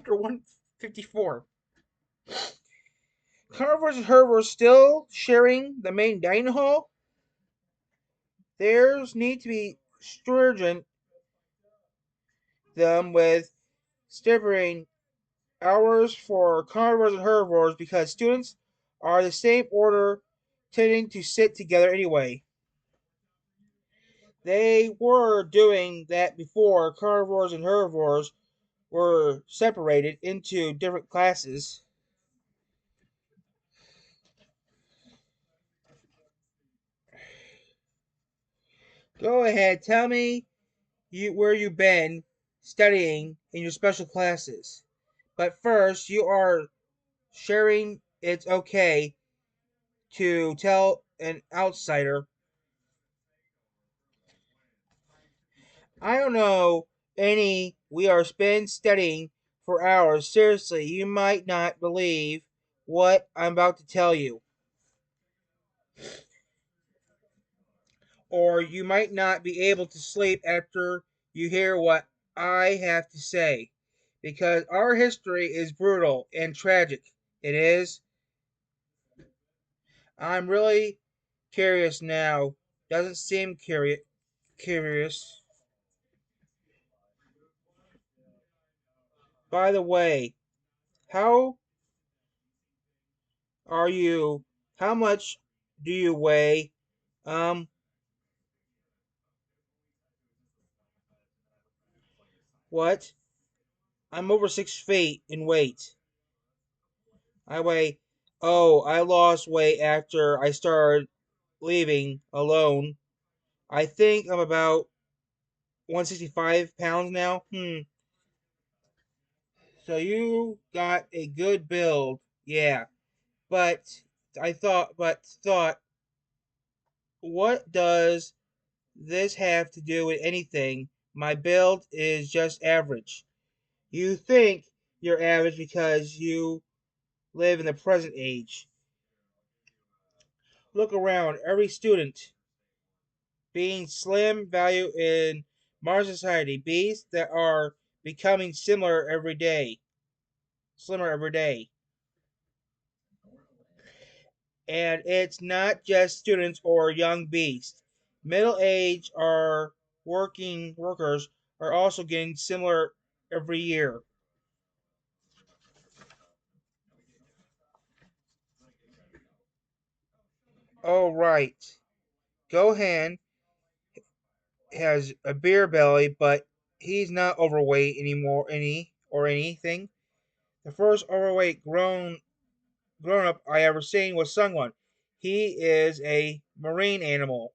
Chapter 154. Carnivores and herbivores still sharing the main dining hall? There's need to be stringent them with stipulating hours for carnivores and herbivores because students are the same order tending to sit together anyway. They were doing that before carnivores and herbivores were separated into different classes. Go ahead, tell me where you've been studying in your special classes. But first, you are sharing it's okay to tell an outsider. I don't know any we are spent studying for hours. Seriously, you might not believe what I'm about to tell you. Or you might not be able to sleep after you hear what I have to say. Because our history is brutal and tragic. It is. I'm really curious now. Doesn't seem curious. By the way, how are you? How much do you weigh? Um, what? I'm over 6 feet in weight. I weigh. Oh, I lost weight after I started living alone. I think I'm about 165 pounds now. So you got a good build. Yeah. But but thought, what does this have to do with anything? My build is just average. You think you're average because you live in the present age. Look around. Every student being slim value in modern society. Beasts that are becoming slimmer every day. And it's not just students or young beasts. Middle age or working workers are also getting similar every year. Oh right. Gohan has a beer belly, but he's not overweight anymore anything. The first overweight grown up I ever seen was someone. He is a marine animal.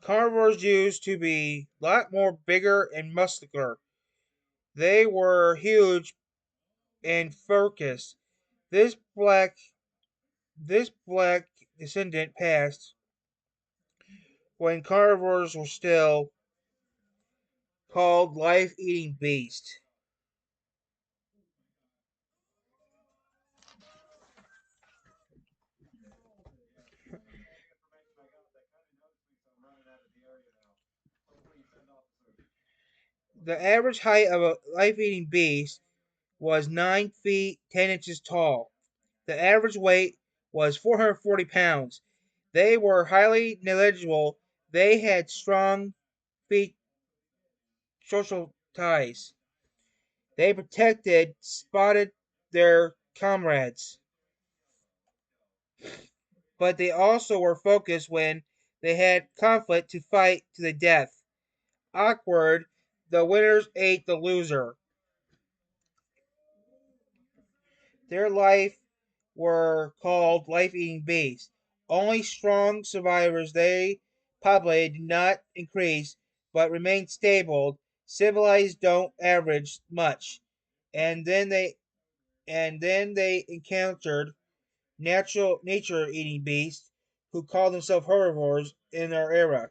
Carnivores used to be a lot more bigger and muscular. They were huge and focused. This black this black descendant passed when carnivores were still called life-eating beasts. The average height of a life-eating beast was 9 feet 10 inches tall. The average weight was 440 pounds. They were highly knowledgeable. They had strong feet social ties. They protected, spotted their comrades, but they also were focused when they had conflict to fight to the death. Awkward, the winners ate the loser. Their life were called life-eating beasts. Only strong survivors they populated did not increase, but remained stable. Civilized don't average much, and then they encountered nature eating beasts who called themselves herbivores in our era.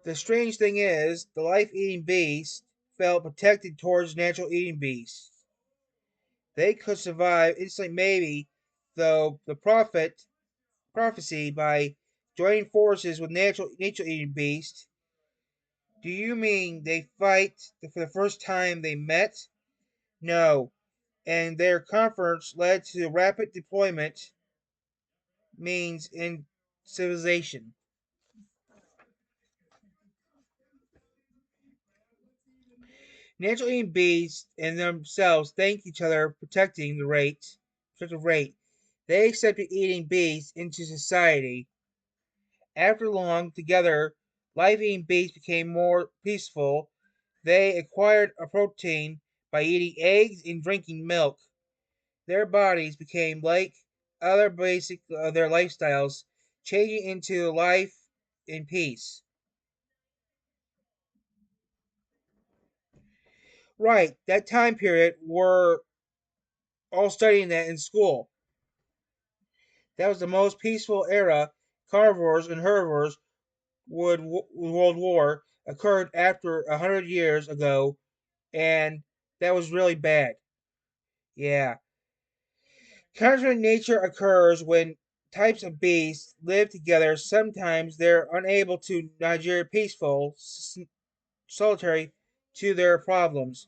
The strange thing is, the life eating beasts felt protected towards natural eating beasts. They could survive instantly, maybe, though the prophecy by joining forces with nature eating beasts. Do you mean they fight for the first time they met? No, and their conference led to rapid deployment means in civilization. Natural eating beasts in themselves thank each other protecting the protective rate. They accepted eating beasts into society. After long together, life eating beasts became more peaceful. They acquired a protein by eating eggs and drinking milk. Their bodies became like other basic of their lifestyles, changing into life in peace. Right, that time period we're all studying that in school. That was the most peaceful era. Carnivores and herbivores World War occurred after 100 years ago, and that was really bad. Yeah, contrary nature occurs when types of beasts live together. Sometimes they're unable to Nigeria peaceful, solitary to their problems.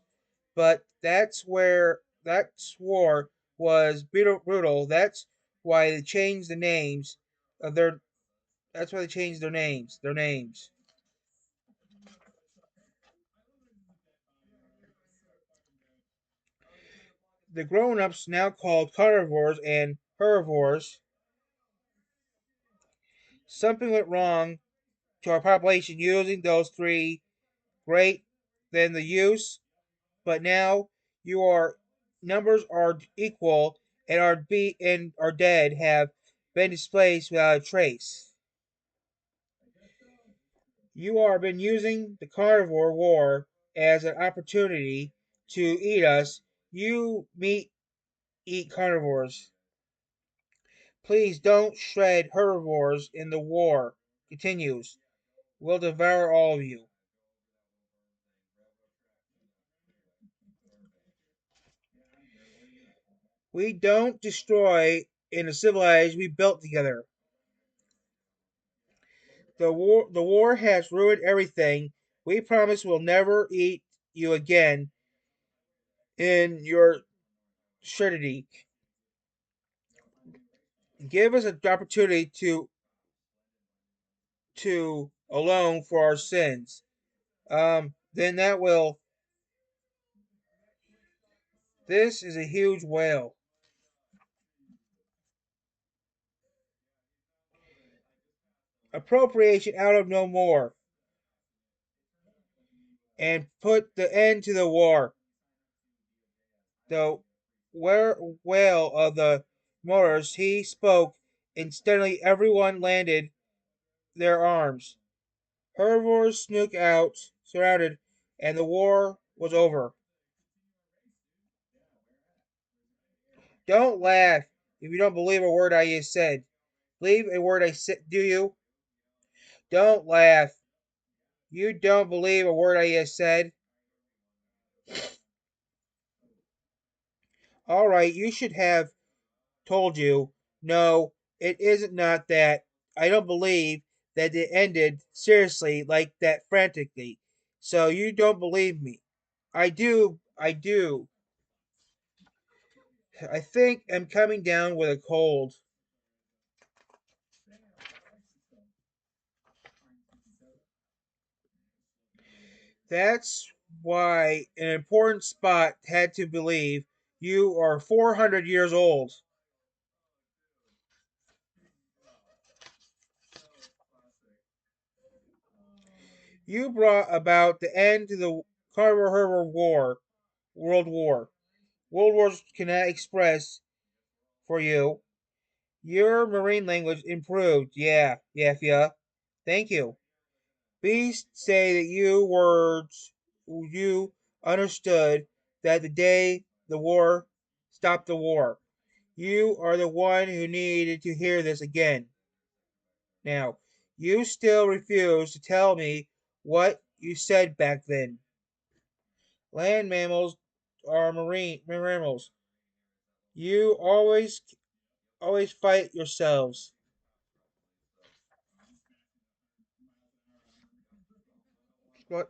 But that's war was brutal. That's why they changed the names of their. That's why they changed their names. Their names. The grown-ups now called carnivores and herbivores. Something went wrong to our population using those three. Great, then the use, but now your numbers are equal and our dead have been displaced without a trace. You are been using the carnivore war as an opportunity to eat us. You meat eat carnivores. Please don't shred herbivores in the war. Continues. We'll devour all of you. We don't destroy in the civilized we built together. The war has ruined everything. We promise we'll never eat you again in your shreddity. Give us an opportunity to alone for our sins. Then that will. This is a huge whale. Appropriation out of no more, and put the end to the war. The whale of the motors. He spoke. Instantly, everyone landed their arms. Herbivores snook out, surrounded, and the war was over. Don't laugh if you don't believe a word I just said. Believe a word I said, do you? Don't laugh. You don't believe a word I just said? All right, you should have told you. No, it isn't not that. I don't believe that it ended seriously like that frantically. So you don't believe me. I do. I do. I think I'm coming down with a cold. That's why an important spot had to believe you are 400 years old. You brought about the end to the Carver Harbor War, World War. World Wars cannot express for you. Your marine language improved. Yeah, yeah. Thank you. Beasts say that you understood that the day the war stopped the war. You are the one who needed to hear this again. Now, you still refuse to tell me what you said back then. Land mammals are marine mammals. You always fight yourselves. But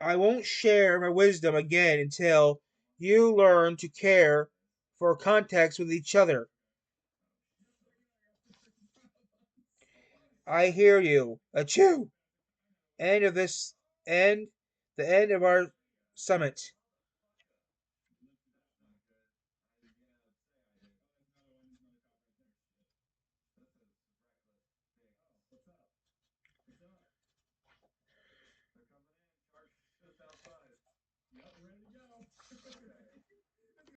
I won't share my wisdom again until you learn to care for context with each other. I hear you. Achoo! End of this end the end of our summit.